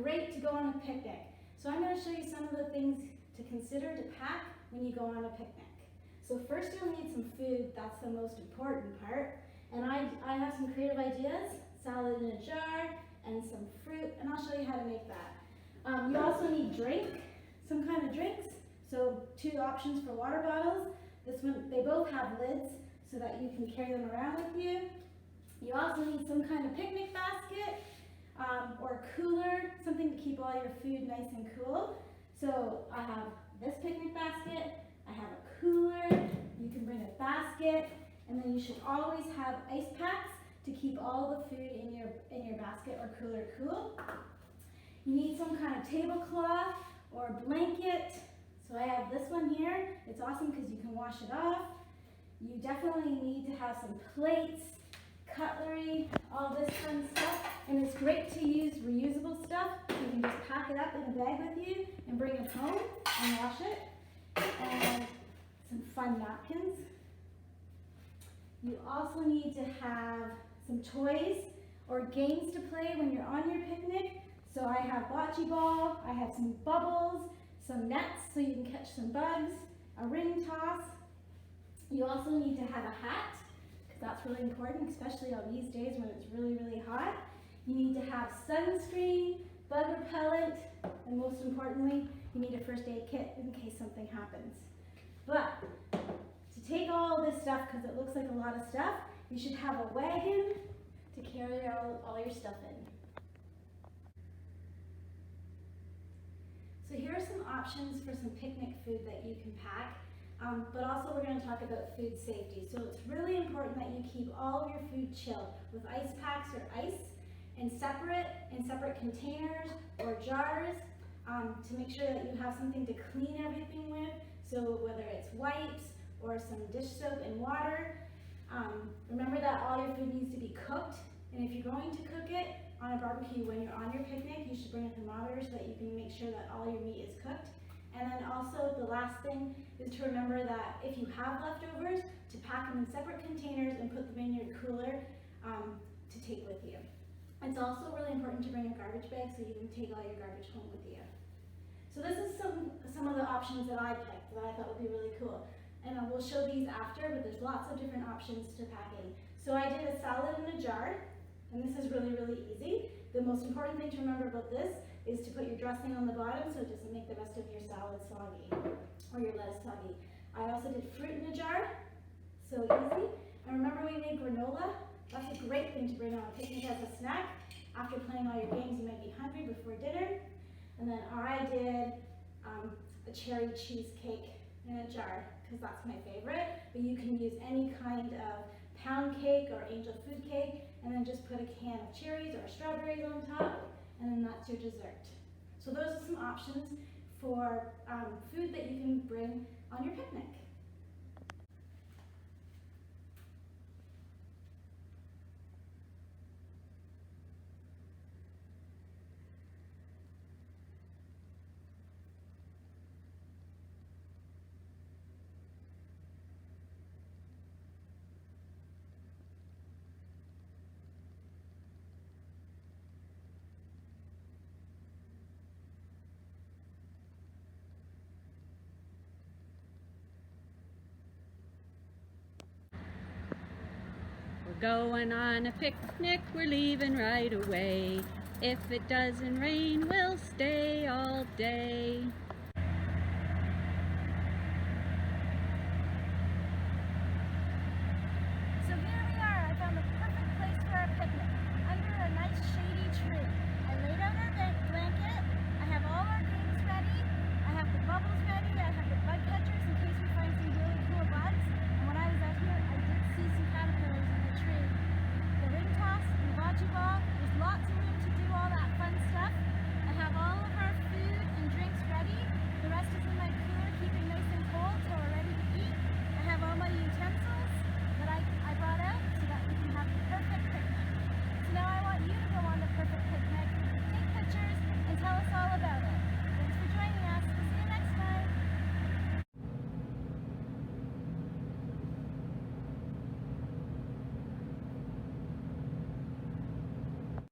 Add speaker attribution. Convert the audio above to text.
Speaker 1: great to go on a picnic. So I'm going to show you some of the things to consider to pack when you go on a picnic. So first you'll need some food, that's the most important part. And I have some creative ideas, salad in a jar, and some fruit, and I'll show you how to make that. You also need some kind of drinks. So 2 options for water bottles. This one, they both have lids so that you can carry them around with you. You also need some kind of picnic basket or cooler, something to keep all your food nice and cool. So I have this picnic basket, I have a cooler, you can bring a basket, and then you should always have ice packs to keep all the food in your basket or cooler cool. You need some kind of tablecloth or blanket. So I have this one here. It's awesome because you can wash it off. You definitely need to have some plates, cutlery, all this fun stuff. And it's great to use reusable stuff. You can just pack it up in a bag with you and bring it home and wash it. And some fun napkins. You also need to have some toys or games to play when you're on your picnic. So I have bocce ball, I have some bubbles, some nets so you can catch some bugs, a ring toss. You also need to have a hat, because that's really important, especially on these days when it's really, really hot. You need to have sunscreen, bug repellent, and most importantly, you need a first aid kit in case something happens. But to take all this stuff, because it looks like a lot of stuff, you should have a wagon to carry all your stuff in. So here are some options for some picnic food that you can pack, but also we're going to talk about food safety. So it's really important that you keep all of your food chilled with ice packs or ice in separate containers or jars to make sure that you have something to clean everything with. So whether it's wipes or some dish soap and water. Remember that all your food needs to be cooked, and if you're going to cook it on a barbecue when you're on your picnic, you should bring a thermometer so that you can make sure that all your meat is cooked. And then also the last thing is to remember that if you have leftovers, to pack them in separate containers and put them in your cooler to take with you. It's also really important to bring a garbage bag so you can take all your garbage home with you. So this is some of the options that I picked that I thought would be really cool. And we'll show these after, but there's lots of different options to pack in. So I did a salad in a jar, and this is really, really easy. The most important thing to remember about this is to put your dressing on the bottom so it doesn't make the rest of your salad soggy, or your lettuce soggy. I also did fruit in a jar, so easy. And remember we made granola? That's a great thing to bring on a picnic as a snack. After playing all your games, you might be hungry before dinner. And then I did a cherry cheesecake in a jar, because that's my favorite, but you can use any kind of pound cake or angel food cake, and then just put a can of cherries or strawberries on top, and then that's your dessert. So those are some options for food that you can bring on your picnic.
Speaker 2: We're going on a picnic, we're leaving right away. If it doesn't rain, we'll stay all day.